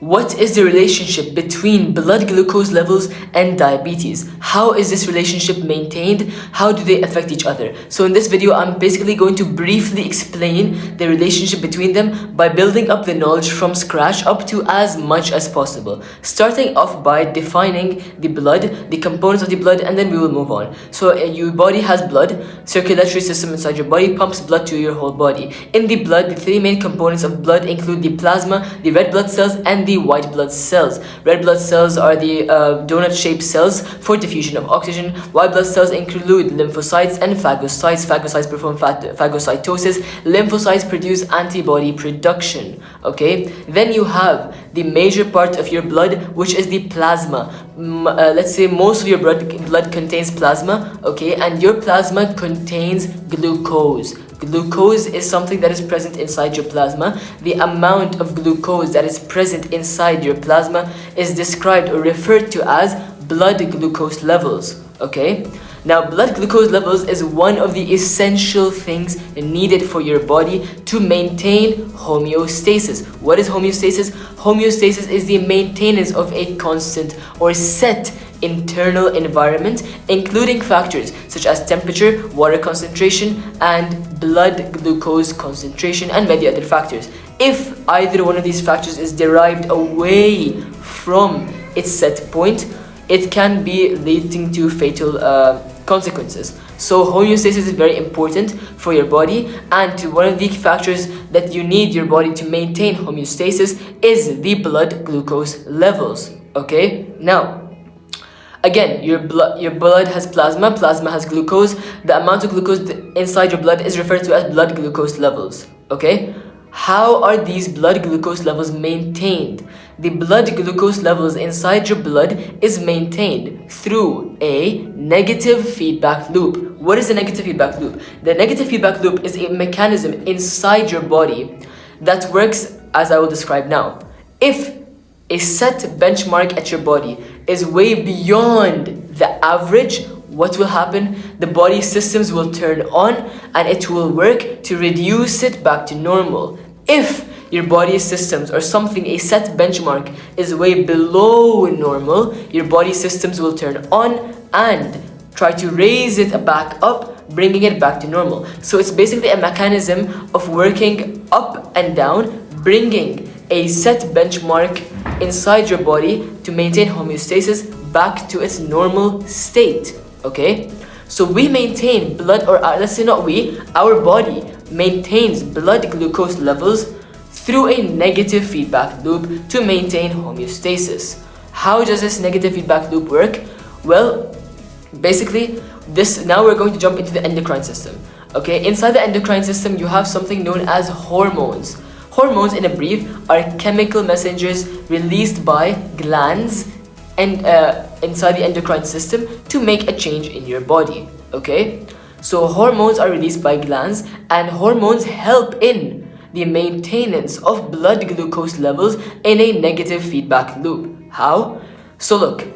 What is the relationship between blood glucose levels and diabetes? How is this relationship maintained? How do they affect each other? So in this video, I'm basically going to briefly explain the relationship between them by building up the knowledge from scratch up to as much as possible. Starting off by defining the blood, the components of the blood, and then we will move on. So your body has blood, circulatory system inside your body pumps blood to your whole body. In the blood, the three main components of blood include the plasma, the red blood cells, and the white blood cells. Red blood cells are the donut-shaped cells for diffusion of oxygen. White blood cells include lymphocytes and phagocytes. Phagocytes perform phagocytosis. Lymphocytes produce antibody production. Okay. Then you have the major part of your blood, which is the plasma. Let's say most of your blood contains plasma. Okay, and your plasma contains glucose. Glucose is something that is present inside your plasma. The amount of glucose that is present inside your plasma is described or referred to as blood glucose levels. Okay? Now, blood glucose levels is one of the essential things needed for your body to maintain homeostasis. What is homeostasis? Homeostasis is the maintenance of a constant or set internal environment, including factors such as temperature, water concentration, and blood glucose concentration, and many other factors. If either one of these factors is derived away from its set point, it can be leading to fatal consequences. So homeostasis is very important for your body, and one of the factors that you need your body to maintain homeostasis is the blood glucose levels. Okay, now again, your blood has plasma. Plasma has glucose. The amount of glucose inside your blood is referred to as blood glucose levels. Okay? How are these blood glucose levels maintained? The blood glucose levels inside your blood is maintained through a negative feedback loop. What is a negative feedback loop? The negative feedback loop is a mechanism inside your body that works as I will describe now. If a set benchmark at your body is way beyond the average, what will happen? The body systems will turn on and it will work to reduce it back to normal. If your body systems or something, a set benchmark is way below normal, your body systems will turn on and try to raise it back up, bringing it back to normal. So it's basically a mechanism of working up and down, bringing a set benchmark inside your body to maintain homeostasis back to its normal state. Okay, so we maintain blood, or let's say not we, our body maintains blood glucose levels through a negative feedback loop to maintain homeostasis. How does this negative feedback loop work? Well, basically now we're going to jump into the endocrine system. Okay, inside the endocrine system you have something known as hormones. Hormones, in a brief, are chemical messengers released by glands and inside the endocrine system to make a change in your body. Okay, so hormones are released by glands, and hormones help in the maintenance of blood glucose levels in a negative feedback loop. How? So look,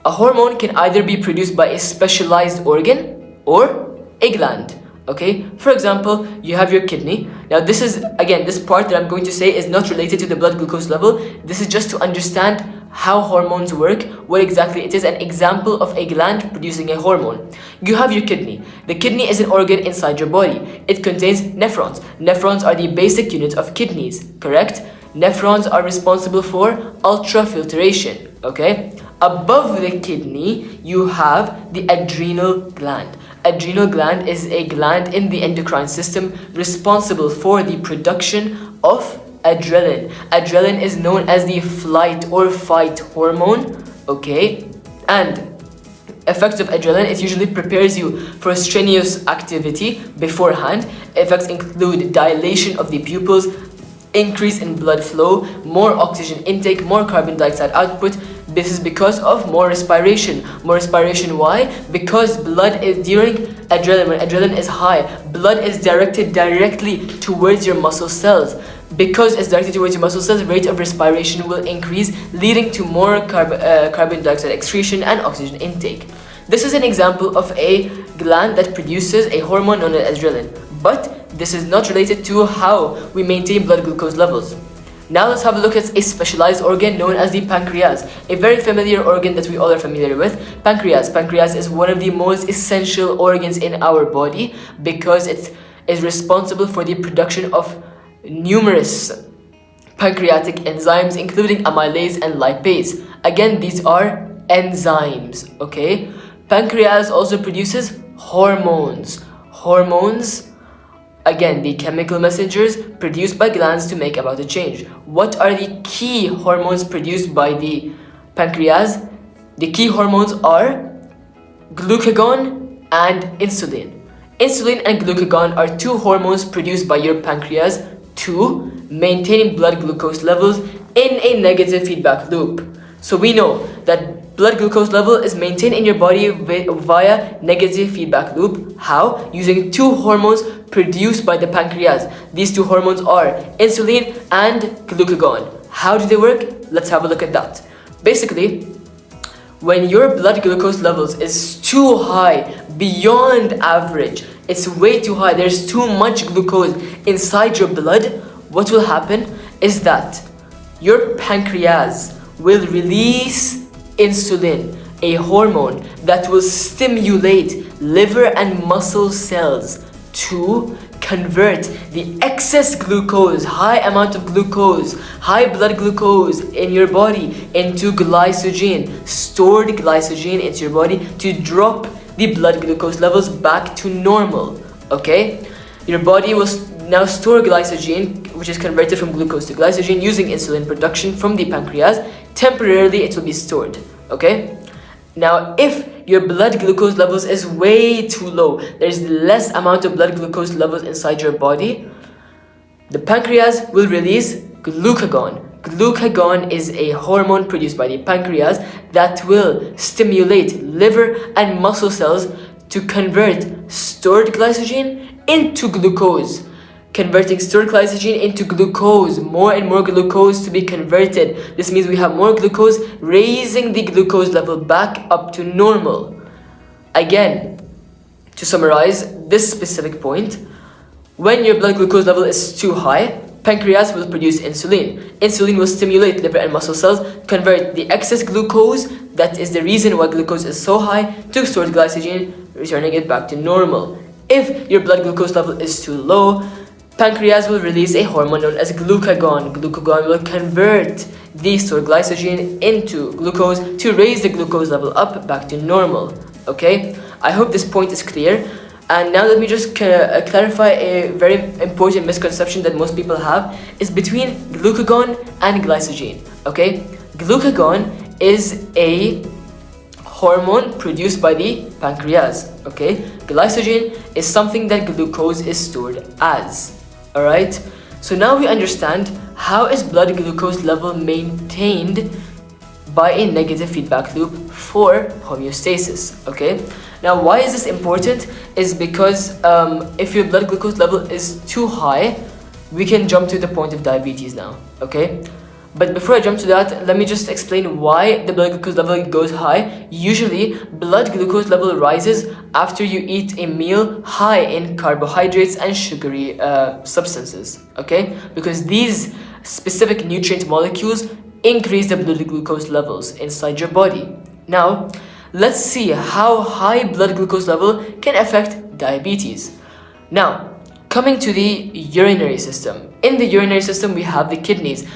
a hormone can either be produced by a specialized organ or a gland. Okay, for example, you have your kidney. Now this is, again, this part that I'm going to say is not related to the blood glucose level. This is just to understand how hormones work, what exactly it is, an example of a gland producing a hormone. You have your kidney. The kidney is an organ inside your body. It contains nephrons. Nephrons are the basic unit of kidneys, correct? Nephrons are responsible for ultrafiltration, okay? Above the kidney, you have the adrenal gland. Adrenal gland is a gland in the endocrine system responsible for the production of adrenaline. Adrenaline is known as the flight or fight hormone, okay? And effects of adrenaline, it usually prepares you for strenuous activity beforehand. Effects include dilation of the pupils, increase in blood flow, more oxygen intake, more carbon dioxide output. This is because of more respiration. More respiration, why? Because blood is during adrenaline, when adrenaline is high, blood is directed directly towards your muscle cells. Because it's directed towards your muscle cells, rate of respiration will increase, leading to more carbon dioxide excretion and oxygen intake. This is an example of a gland that produces a hormone known as adrenaline, but this is not related to how we maintain blood glucose levels. Now let's have a look at a specialized organ known as the pancreas, a very familiar organ that we all are familiar with. Pancreas is one of the most essential organs in our body because it is responsible for the production of numerous pancreatic enzymes, including amylase and lipase. Again, these are enzymes, okay? Pancreas also produces hormones. Again, the chemical messengers produced by glands to make about a change. What are the key hormones produced by the pancreas? The key hormones are glucagon and insulin. Insulin and glucagon are two hormones produced by your pancreas to maintain blood glucose levels in a negative feedback loop. So we know that blood glucose level is maintained in your body via negative feedback loop. How? Using two hormones produced by the pancreas. These two hormones are insulin and glucagon. How do they work? Let's have a look at that. Basically, when your blood glucose levels is too high, beyond average, it's way too high, there's too much glucose inside your blood, what will happen is that your pancreas will release insulin, a hormone that will stimulate liver and muscle cells to convert the excess glucose, high amount of glucose, high blood glucose in your body into glycogen, stored glycogen into your body to drop the blood glucose levels back to normal, okay? Your body will now store glycogen, which is converted from glucose to glycogen using insulin production from the pancreas. Temporarily, it will be stored, okay? Now, if your blood glucose levels is way too low, there's less amount of blood glucose levels inside your body, the pancreas will release glucagon. Glucagon is a hormone produced by the pancreas that will stimulate liver and muscle cells to convert stored glycogen into glucose. Converting stored glycogen into glucose, more and more glucose to be converted. This means we have more glucose, raising the glucose level back up to normal. Again, to summarize this specific point, when your blood glucose level is too high, pancreas will produce insulin. Insulin will stimulate liver and muscle cells, convert the excess glucose, that is the reason why glucose is so high, to stored glycogen, returning it back to normal. If your blood glucose level is too low, pancreas will release a hormone known as glucagon. Glucagon will convert the stored glycogen into glucose to raise the glucose level up back to normal. Okay, I hope this point is clear. And now let me just clarify a very important misconception that most people have is between glucagon and glycogen. Okay, glucagon is a hormone produced by the pancreas. Okay, glycogen is something that glucose is stored as. Alright, so now we understand how is blood glucose level maintained by a negative feedback loop for homeostasis. Okay, now why is this important is because if your blood glucose level is too high, we can jump to the point of diabetes now. Okay, but before I jump to that, let me just explain why the blood glucose level goes high. Usually, blood glucose level rises after you eat a meal high in carbohydrates and sugary substances, okay? Because these specific nutrient molecules increase the blood glucose levels inside your body. Now, let's see how high blood glucose level can affect diabetes. Now, coming to the urinary system. In the urinary system, we have the kidneys.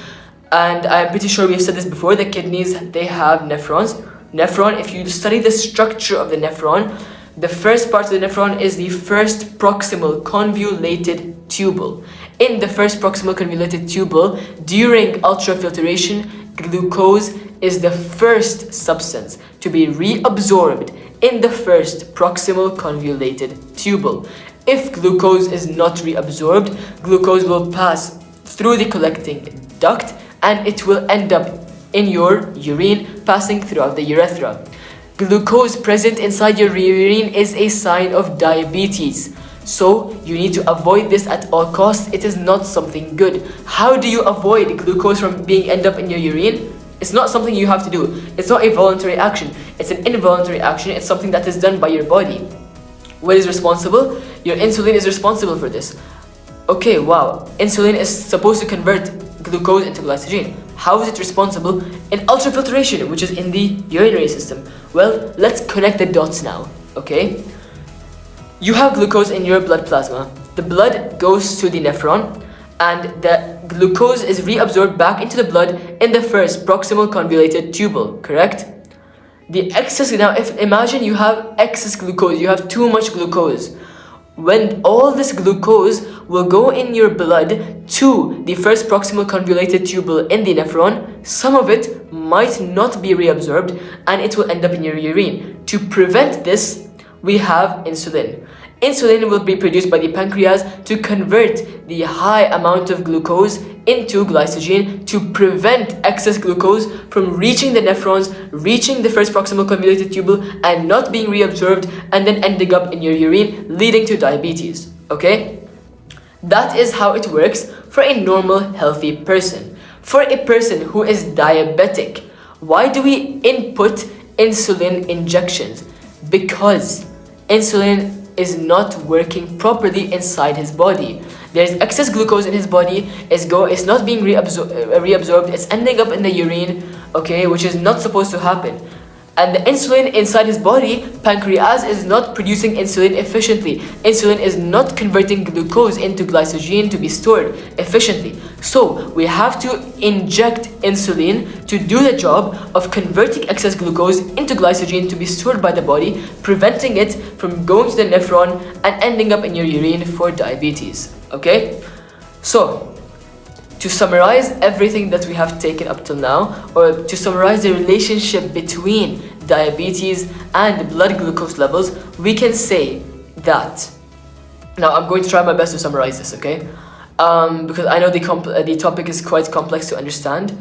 And I'm pretty sure we've said this before, the kidneys, they have nephrons. Nephron, if you study the structure of the nephron, the first part of the nephron is the first proximal convoluted tubule. In the first proximal convoluted tubule, during ultrafiltration, glucose is the first substance to be reabsorbed in the first proximal convoluted tubule. If glucose is not reabsorbed, glucose will pass through the collecting duct and it will end up in your urine, passing throughout the urethra. Glucose present inside your urine is a sign of diabetes. So you need to avoid this at all costs. It is not something good. How do you avoid glucose from being end up in your urine? It's not something you have to do. It's not a voluntary action. It's an involuntary action. It's something that is done by your body. What is responsible? Your insulin is responsible for this. Okay, wow. Insulin is supposed to convert glucose into glycogen. How is it responsible in ultrafiltration, which is in the urinary system? Well, let's connect the dots now, okay? You have glucose in your blood plasma. The blood goes to the nephron, and the glucose is reabsorbed back into the blood in the first proximal convoluted tubule, correct? The excess, now if imagine you have excess glucose, you have too much glucose. When all this glucose will go in your blood to the first proximal convoluted tubule in the nephron, some of it might not be reabsorbed and it will end up in your urine. To prevent this, we have insulin. Insulin will be produced by the pancreas to convert the high amount of glucose into glycogen to prevent excess glucose from reaching the nephrons, reaching the first proximal convoluted tubule and not being reabsorbed and then ending up in your urine, leading to diabetes, okay? That is how it works for a normal, healthy person. For a person who is diabetic, why do we input insulin injections? Because insulin is not working properly inside his body. There's excess glucose in his body, it's not being reabsorbed, it's ending up in the urine, okay, which is not supposed to happen. And the insulin inside his body, pancreas is not producing insulin efficiently. Insulin is not converting glucose into glycogen to be stored efficiently. So we have to inject insulin to do the job of converting excess glucose into glycogen to be stored by the body, preventing it from going to the nephron and ending up in your urine for diabetes. Okay? So, to summarize everything that we have taken up till now, or to summarize the relationship between diabetes and blood glucose levels, we can say that. Now, I'm going to try my best to summarize this, okay? Because I know the topic is quite complex to understand.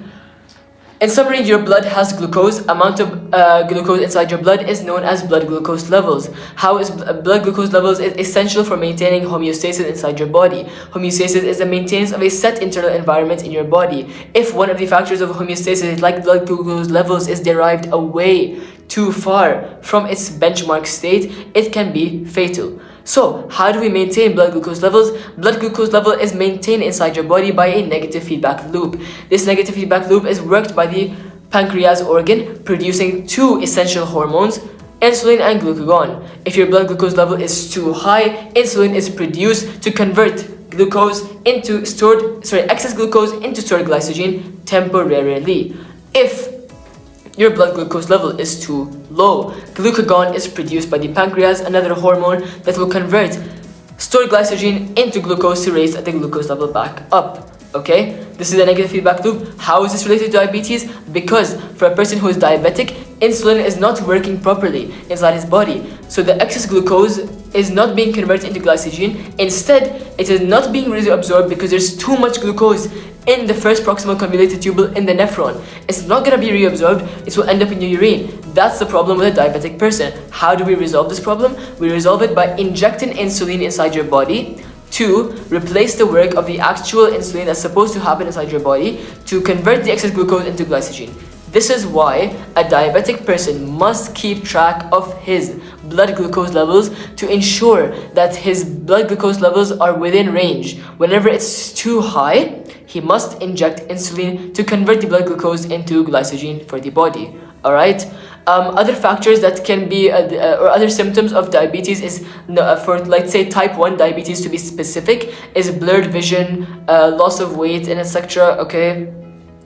In summary, your blood has glucose. Amount of glucose inside your blood is known as blood glucose levels. How is blood glucose levels is essential for maintaining homeostasis inside your body. Homeostasis is the maintenance of a set internal environment in your body. If one of the factors of homeostasis, like blood glucose levels, is derived away too far from its benchmark state, it can be fatal. So, how do we maintain blood glucose levels? Blood glucose level is maintained inside your body by a negative feedback loop. This negative feedback loop is worked by the pancreas organ, producing two essential hormones, insulin and glucagon. If your blood glucose level is too high, insulin is produced to convert excess glucose into stored glycogen temporarily. If your blood glucose level is too low, glucagon is produced by the pancreas, another hormone that will convert stored glycogen into glucose to raise the glucose level back up. Okay, this is a negative feedback loop. How is this related to diabetes? Because for a person who is diabetic, insulin is not working properly inside his body. So the excess glucose is not being converted into glycogen. Instead, it is not being reabsorbed because there's too much glucose in the first proximal convoluted tubule in the nephron. It's not going to be reabsorbed, it will end up in your urine. That's the problem with a diabetic person. How do we resolve this problem? We resolve it by injecting insulin inside your body to replace the work of the actual insulin that's supposed to happen inside your body to convert the excess glucose into glycogen. This is why a diabetic person must keep track of his blood glucose levels to ensure that his blood glucose levels are within range. Whenever it's too high, he must inject insulin to convert the blood glucose into glycogen for the body. Alright? Other factors that can be, or other symptoms of diabetes is, for let's say type 1 diabetes to be specific, is blurred vision, loss of weight, and etc. Okay?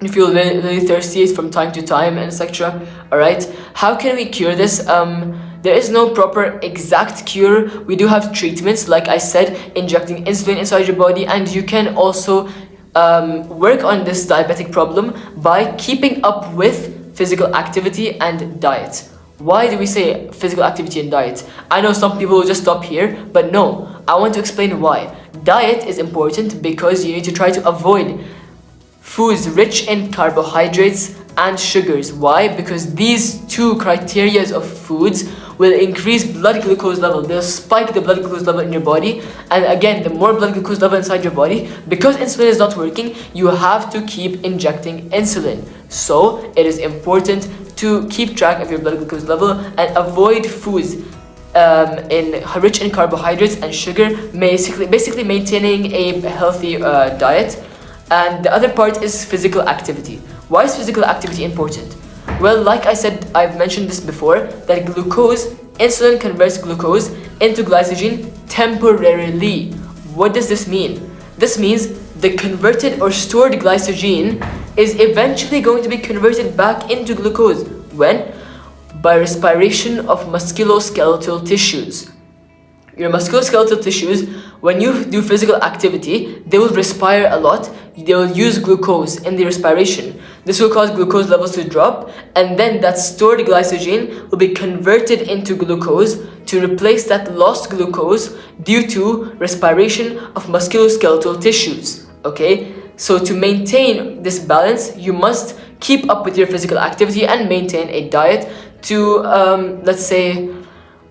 You feel really thirsty from time to time, and etc. Alright? How can we cure this? There is no proper exact cure. We do have treatments, like I said, injecting insulin inside your body, and you can also work on this diabetic problem by keeping up with physical activity and diet. Why do we say physical activity and diet? I know some people will just stop here, but no, I want to explain why. Diet is important because you need to try to avoid foods rich in carbohydrates and sugars. Why? Because these two criteria of foods will increase blood glucose level. They'll spike the blood glucose level in your body, and again, the more blood glucose level inside your body, because insulin is not working, you have to keep injecting insulin. So it is important to keep track of your blood glucose level and avoid foods rich in carbohydrates and sugar, basically maintaining a healthy diet. and the other part is physical activity. Why is physical activity important? Well, like I said, I've mentioned this before, that insulin converts glucose into glycogen temporarily. What does this mean? This means the converted or stored glycogen is eventually going to be converted back into glucose. When? By respiration of musculoskeletal tissues. Your musculoskeletal tissues, when you do physical activity, they will respire a lot. They will use glucose in the respiration. This will cause glucose levels to drop, and then that stored glycogen will be converted into glucose to replace that lost glucose due to respiration of musculoskeletal tissues. Okay, so to maintain this balance, you must keep up with your physical activity and maintain a diet to, let's say,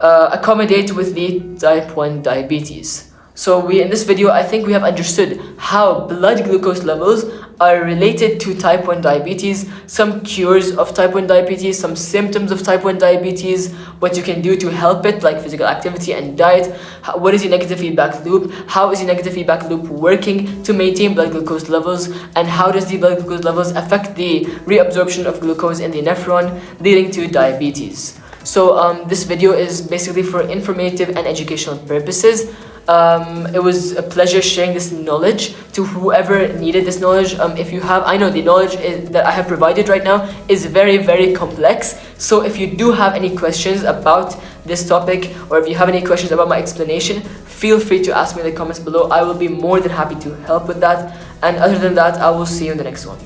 accommodate with the type 1 diabetes. So in this video, I think we have understood how blood glucose levels are related to type 1 diabetes, some cures of type 1 diabetes, some symptoms of type 1 diabetes, what you can do to help it, like physical activity and diet, what is the negative feedback loop, how is the negative feedback loop working to maintain blood glucose levels, and how does the blood glucose levels affect the reabsorption of glucose in the nephron, leading to diabetes. So this video is basically for informative and educational purposes. It was a pleasure sharing this knowledge to whoever needed this knowledge. If you have, I know the knowledge that I have provided right now is very, very complex. So if you do have any questions about this topic, or if you have any questions about my explanation, feel free to ask me in the comments below. I will be more than happy to help with that. And other than that, I will see you in the next one.